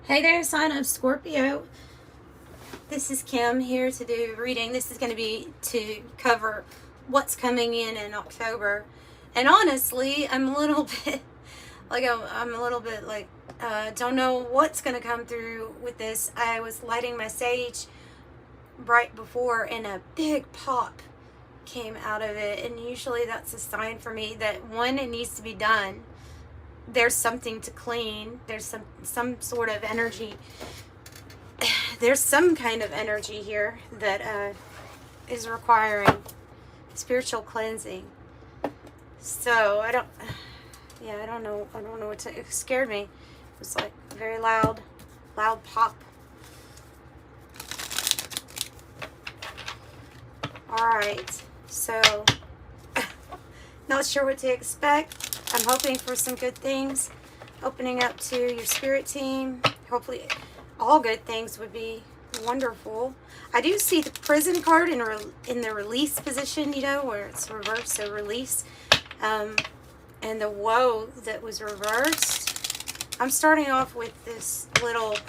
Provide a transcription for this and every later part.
Hey there, sign of Scorpio. This is Kim here to do reading. This is going to be to cover what's coming in October. And honestly, I'm a little bit don't know what's going to come through with this. I was lighting my sage right before and a big pop came out of it. And usually that's a sign for me that one, it needs to be done. There's something to clean. There's some sort of energy. There's some kind of energy here that is requiring spiritual cleansing. So I don't know what to. It scared me. It was like a very loud pop. All right. So not sure what to expect. I'm hoping for some good things opening up to your spirit team. Hopefully all good things would be wonderful. I do see the prison card in the release position, you know, where it's reversed, so release. And the woe that was reversed. I'm starting off with this little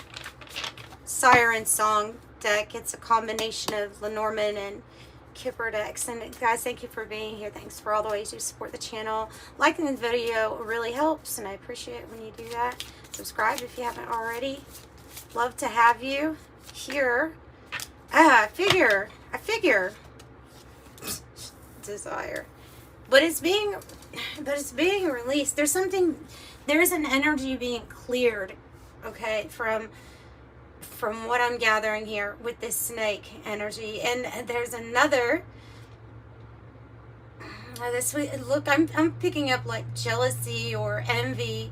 Sirens song deck. It's a combination of Lenormand and Kipper decks. And guys, thank you for being here. Thanks for all the ways you support the channel. Liking the video really helps, and I appreciate it when you do that. Subscribe if you haven't already. Love to have you here. I figure desire, but it's being released. There's an energy being cleared, okay, from what I'm gathering here with this snake energy. And there's another I'm picking up like jealousy or envy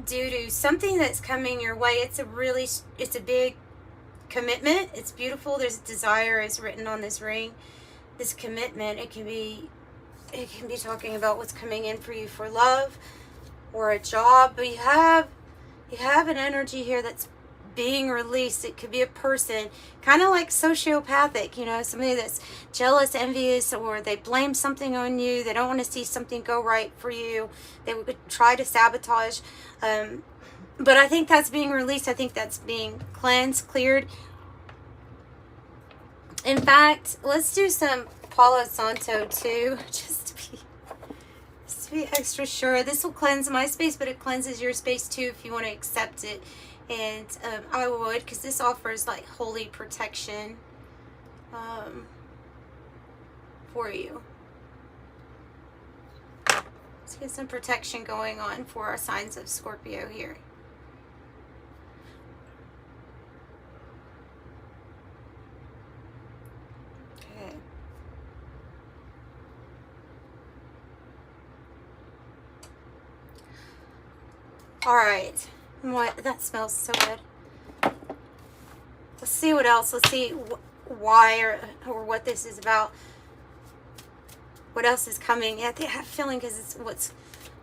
due to something that's coming your way. It's a big commitment. It's beautiful. There's desire is written on this ring. This commitment, it can be talking about what's coming in for you for love or a job, but you have an energy here that's being released. It could be a person, kind of like sociopathic, you know, somebody that's jealous, envious, or they blame something on you. They don't want to see something go right for you. They would try to sabotage. But I think that's being released. I think that's being cleansed, cleared. In fact, let's do some Palo Santo too, just to be extra sure. This will cleanse my space, but it cleanses your space too if you want to accept it. And I would, because this offers like holy protection for you. Let's get some protection going on for our signs of Scorpio here. Okay. All right. What, that smells so good. Let's see what else. Let's see why or what this is about. What else is coming? Yeah, I have a feeling because it's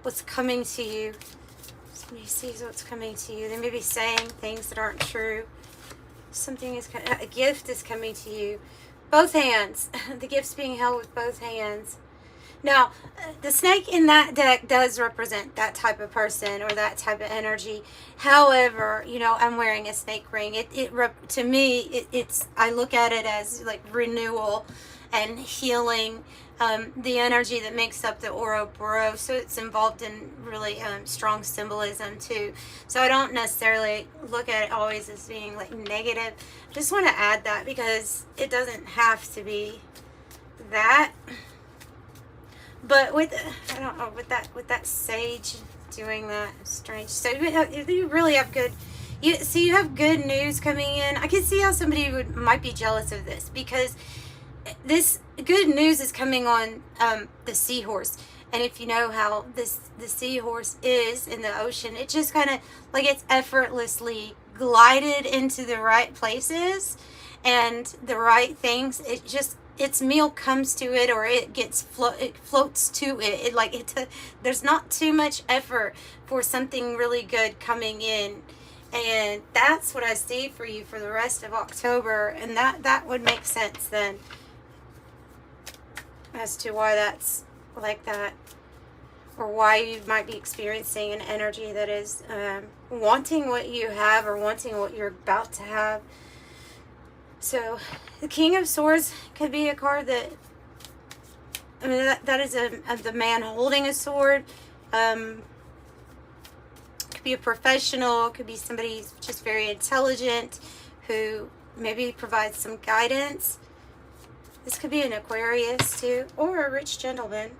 what's coming to you. Somebody sees what's coming to you. They may be saying things that aren't true. A gift is coming to you. Both hands. The gift's being held with both hands. Now, the snake in that deck does represent that type of person or that type of energy. However, you know, I'm wearing a snake ring. To me, I look at it as like renewal and healing, the energy that makes up the Ouroboros. So it's involved in really strong symbolism too. So I don't necessarily look at it always as being like negative. I just want to add that because it doesn't have to be that. But with that sage doing that, strange. So you really have you have good news coming in. I can see how somebody might be jealous of this because this good news is coming on the seahorse. And if you know how the seahorse is in the ocean, it just kind of like it's effortlessly glided into the right places and the right things. Its meal comes to it, or it floats to it. There's not too much effort for something really good coming in, and that's what I see for you for the rest of October. And that would make sense then as to why that's like that. or why you might be experiencing an energy that is wanting what you have or wanting what you're about to have. So the King of Swords could be a card that, I mean, that is the man holding a sword. Could be a professional, could be somebody who's just very intelligent, who maybe provides some guidance. This could be an Aquarius too, or a rich gentleman.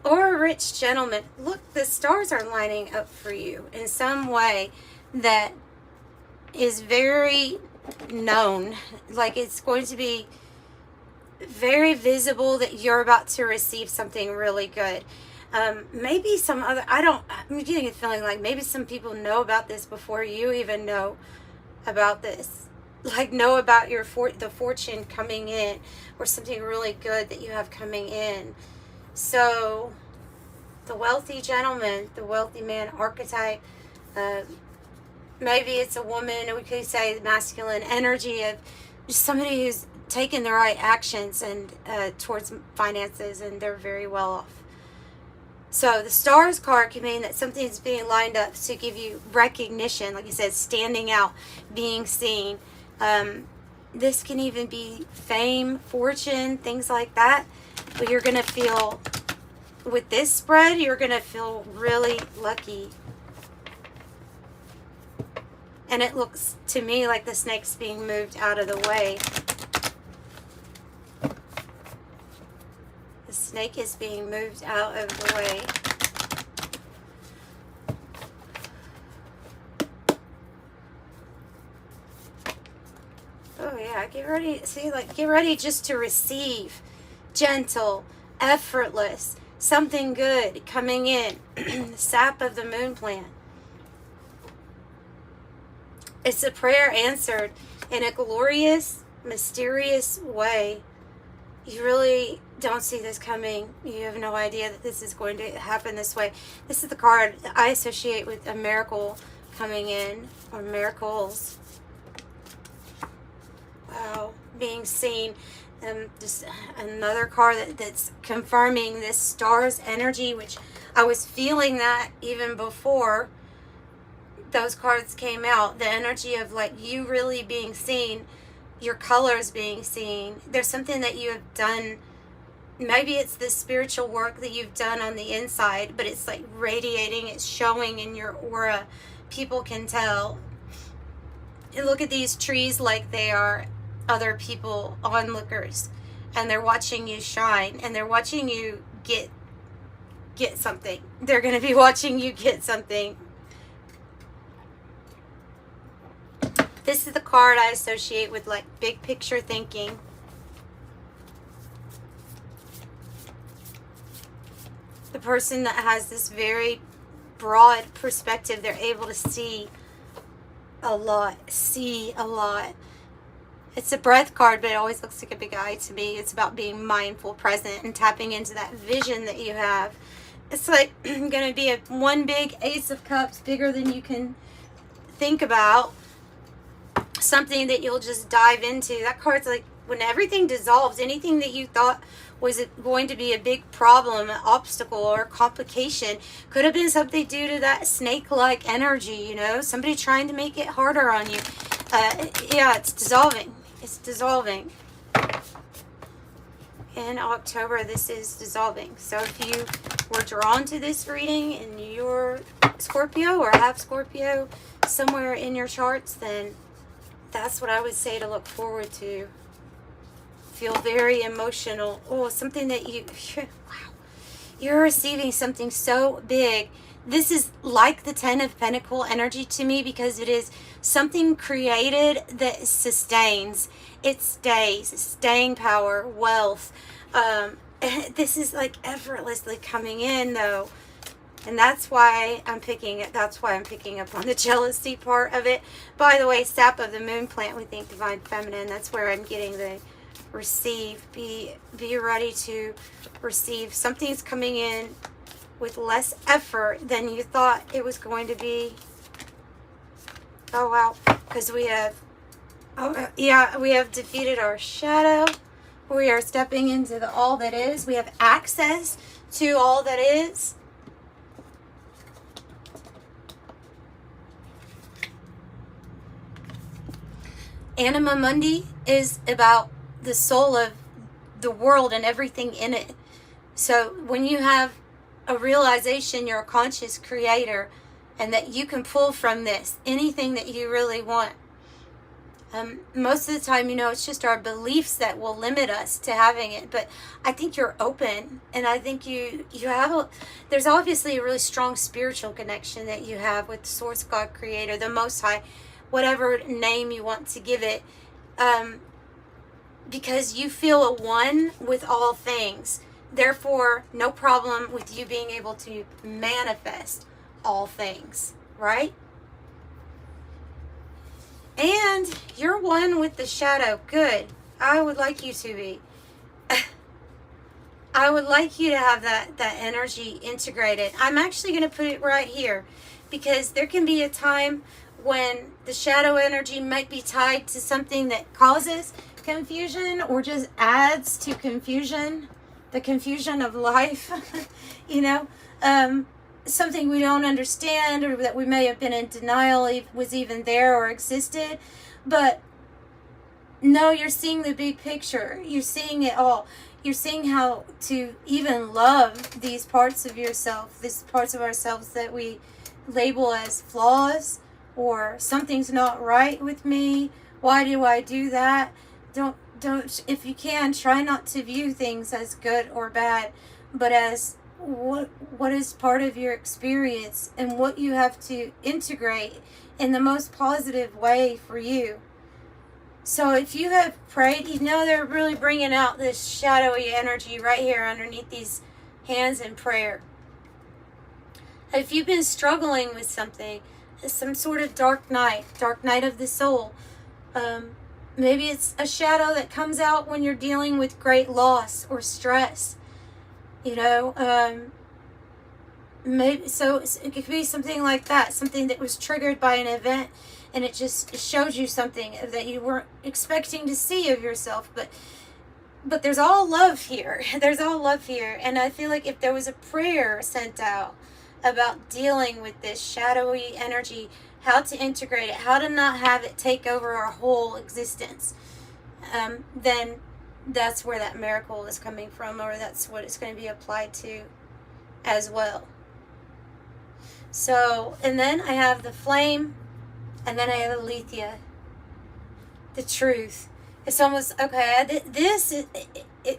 Or a rich gentleman. Look, the stars are lining up for you in some way that is very known. Like, it's going to be very visible that you're about to receive something really good. Maybe some other, I'm getting a feeling like maybe some people know about this before you even know about this. Like, know about your the fortune coming in, or something really good that you have coming in. So the wealthy gentleman, the wealthy man archetype, maybe it's a woman, or we could say the masculine energy of just somebody who's taken the right actions and towards finances, and they're very well off. So the stars card can mean that something's being lined up to give you recognition, like you said, standing out, being seen. This can even be fame, fortune, things like that. But you're going to feel, with this spread, you're going to feel really lucky. And it looks to me like the snake's being moved out of the way. The snake is being moved out of the way. Oh yeah, get ready. See, like, get ready just to receive. Gentle, effortless, something good coming in. The sap of the moon plant. It's a prayer answered in a glorious, mysterious way. You really don't see this coming. You have no idea that this is going to happen this way. This is the card I associate with a miracle coming in, or miracles. Wow, being seen. Just another card that's confirming this star's energy, which I was feeling that even before those cards came out. The energy of, like, you really being seen, your colors being seen. There's something that you have done. Maybe it's the spiritual work that you've done on the inside, but it's like radiating, it's showing in your aura. People can tell. And look at these trees like they are other people, onlookers, and they're watching you shine, and they're watching you get something. They're going to be watching you get something. This is the card I associate with, like, big picture thinking. The person that has this very broad perspective, they're able to see a lot. It's a breath card, but it always looks like a big eye to me. It's about being mindful, present, and tapping into that vision that you have. It's like going to be one big Ace of Cups, bigger than you can think about. Something that you'll just dive into. That card's like when everything dissolves, anything that you thought was going to be a big problem, an obstacle, or complication, could have been something due to that snake-like energy, you know, somebody trying to make it harder on you. Yeah, it's dissolving. It's dissolving. In October, this is dissolving. So if you were drawn to this reading and you're Scorpio or have Scorpio somewhere in your charts, then that's what I would say to look forward to. Feel very emotional. Oh, something that wow, you're receiving something so big. This is like the 10 of Pentacle energy to me, because it is something created that sustains. It stays. Staying power, wealth. This is like effortlessly coming in, though. And that's why I'm picking it. That's why I'm picking up on the jealousy part of it. By the way, sap of the moon plant, we think divine feminine. That's where I'm getting the receive. Be ready to receive. Something's coming in with less effort than you thought it was going to be. Oh wow, because we have, we have defeated our shadow. We are stepping into the all that is. We have access to all that is. Anima Mundi is about the soul of the world and everything in it. So when you have a realization you're a conscious creator and that you can pull from this anything that you really want. Most of the time, it's just our beliefs that will limit us to having it. But I think you're open, and I think you have there's obviously a really strong spiritual connection that you have with Source, God, Creator, the Most High, whatever name you want to give it, because you feel a one with all things. Therefore, no problem with you being able to manifest all things, right? And you're one with the shadow. Good. I would like you to be. I would like you to have that energy integrated. I'm actually going to put it right here, because there can be a time when the shadow energy might be tied to something that causes confusion or just adds to confusion, the confusion of life, something we don't understand, or that we may have been in denial was even there or existed. But no, you're seeing the big picture. You're seeing it all. You're seeing how to even love these parts of yourself, these parts of ourselves that we label as flaws, or something's not right with me. Why do I do that? Don't, if you can, try not to view things as good or bad, but as what is part of your experience and what you have to integrate in the most positive way for you. So if you have prayed, they're really bringing out this shadowy energy right here underneath these hands in prayer. If you've been struggling with something, some sort of dark night of the soul, maybe it's a shadow that comes out when you're dealing with great loss or stress. Maybe so it could be something like that, something that was triggered by an event, and it showed you something that you weren't expecting to see of yourself. But there's all love here. There's all love here, and I feel like if there was a prayer sent out about dealing with this shadowy energy, how to integrate it, how to not have it take over our whole existence, then that's where that miracle is coming from, or that's what it's going to be applied to as well. So, and then I have the flame, and then I have Aletheia, the truth. It's almost, okay,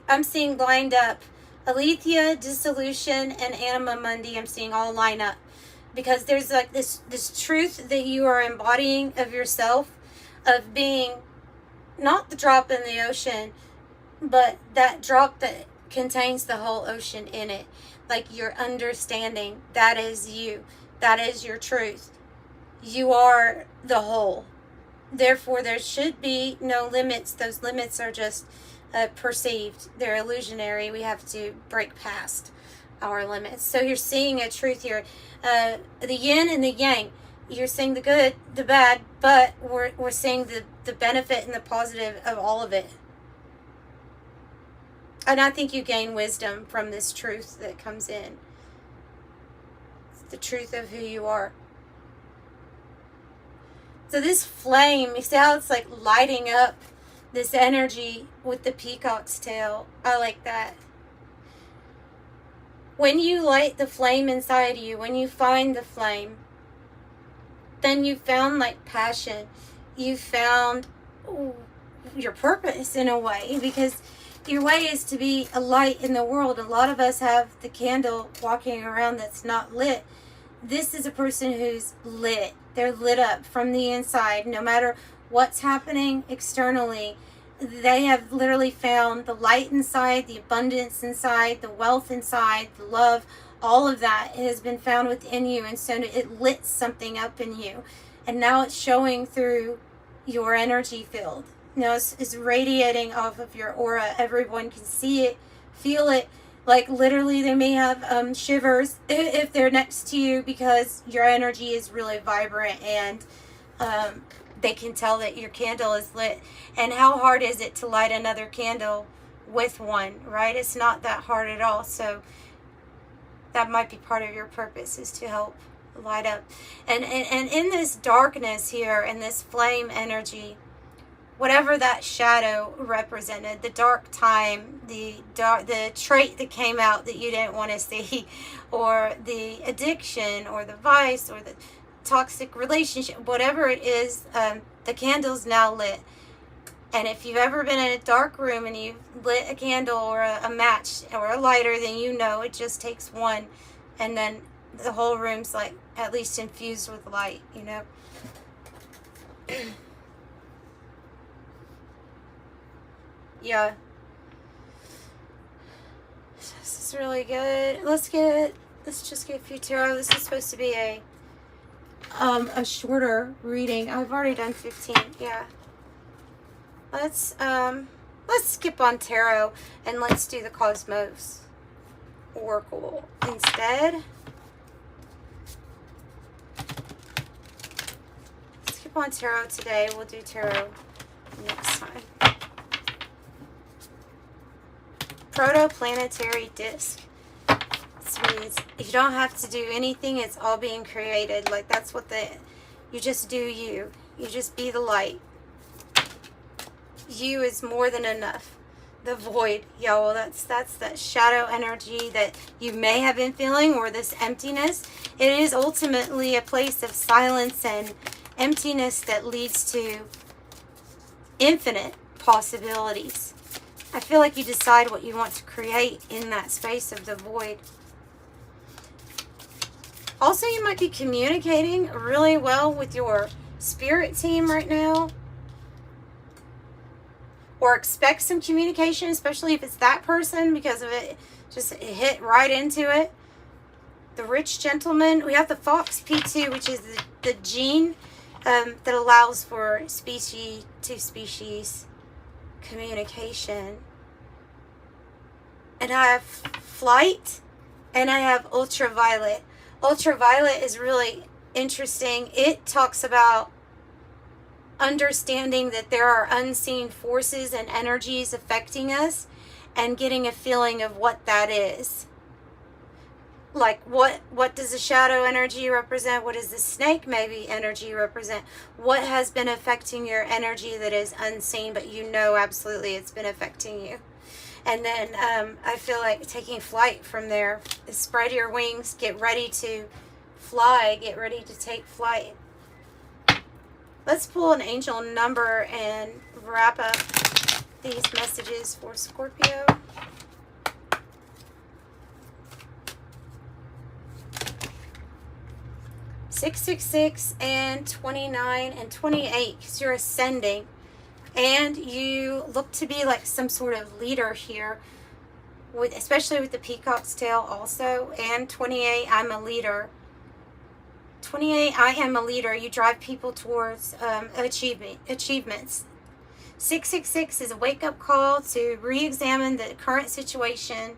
I'm seeing lined up. Aletheia, dissolution, and Anima Mundi, I'm seeing all line up. Because there's like this truth that you are embodying of yourself, of being not the drop in the ocean, but that drop that contains the whole ocean in it. Like your understanding, that is you. That is your truth. You are the whole. Therefore, there should be no limits. Those limits are just perceived. They're illusionary. We have to break past our limits. So you're seeing a truth here. The yin and the yang. You're seeing the good, the bad, but we're seeing the benefit and the positive of all of it. And I think you gain wisdom from this truth that comes in. It's the truth of who you are. So this flame, you see how it's like lighting up this energy with the peacock's tail? I like that. When you light the flame inside you, when you find the flame, then you found like passion. You found your purpose in a way, because your way is to be a light in the world. A lot of us have the candle walking around that's not lit. This is a person who's lit. They're lit up from the inside. No matter what's happening externally, they have literally found the light inside, the abundance inside, the wealth inside, the love. All of that has been found within you, and so it lit something up in you. And now it's showing through your energy field. Now it's radiating off of your aura. Everyone can see it, feel it. Like literally they may have shivers if they're next to you, because your energy is really vibrant, and they can tell that your candle is lit. And how hard is it to light another candle with one, right? It's not that hard at all. So that might be part of your purpose, is to help light up. And in this darkness here, in this flame energy, whatever that shadow represented, the dark time, the trait that came out that you didn't want to see, or the addiction, or the vice, or the toxic relationship, whatever it is, the candle's now lit. And if you've ever been in a dark room and you've lit a candle or a match or a lighter, then you know it just takes one, and then the whole room's like at least infused with light, you know. Yeah. This is really good. Let's just get a few tarot. This is supposed to be a shorter reading. I've already done 15. Yeah. Let's skip on tarot and let's do the Cosmos Oracle instead. Skip on tarot today. We'll do tarot next time. Protoplanetary disc. This means you don't have to do anything. It's all being created. Like, that's what you just do you. You just be the light. You is more than enough. The void, y'all, that's that shadow energy that you may have been feeling, or this emptiness. It is ultimately a place of silence and emptiness that leads to infinite possibilities. I feel like you decide what you want to create in that space of the void. Also, you might be communicating really well with your spirit team right now, or expect some communication, especially if it's that person, because of it. Just hit right into it. The rich gentleman. We have the Fox P2, which is the gene that allows for species to species communication. And I have flight, and I have ultraviolet. Ultraviolet is really interesting. It talks about understanding that there are unseen forces and energies affecting us, and getting a feeling of what that is. Like, what does the shadow energy represent? What does the snake maybe energy represent? What has been affecting your energy that is unseen, but you know absolutely it's been affecting you? And then I feel like taking flight from there. Spread your wings. Get ready to fly. Get ready to take flight. Let's pull an angel number and wrap up these messages for Scorpio. Six, 6, and 29 and 28, because you're ascending. And you look to be like some sort of leader here, especially with the peacock's tail also. And 28, I'm a leader. 28, I am a leader. You drive people towards achievements. 666 is a wake-up call to re-examine the current situation,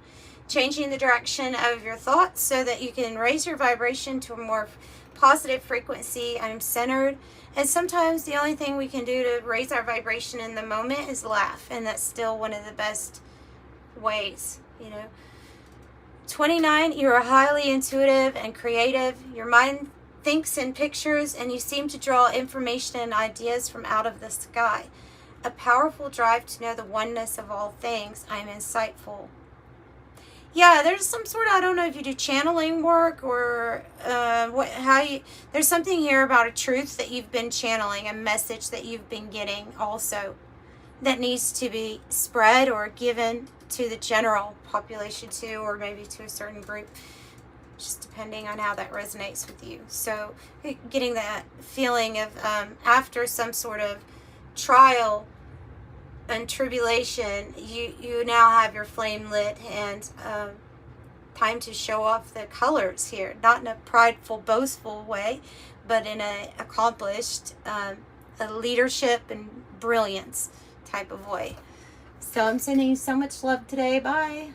changing the direction of your thoughts so that you can raise your vibration to a more positive frequency. I'm centered. And sometimes the only thing we can do to raise our vibration in the moment is laugh. And that's still one of the best ways, you know. 29, you're highly intuitive and creative. Your mind thinks in pictures, and you seem to draw information and ideas from out of the sky. A powerful drive to know the oneness of all things. I'm insightful. Yeah, there's some sort of, I don't know if you do channeling work or there's something here about a truth that you've been channeling, a message that you've been getting also that needs to be spread or given to the general population too, or maybe to a certain group, just depending on how that resonates with you. So getting that feeling of after some sort of trial and tribulation, you now have your flame lit, and time to show off the colors here, not in a prideful, boastful way, but in a accomplished, a leadership and brilliance type of way. So I'm sending you so much love today. Bye.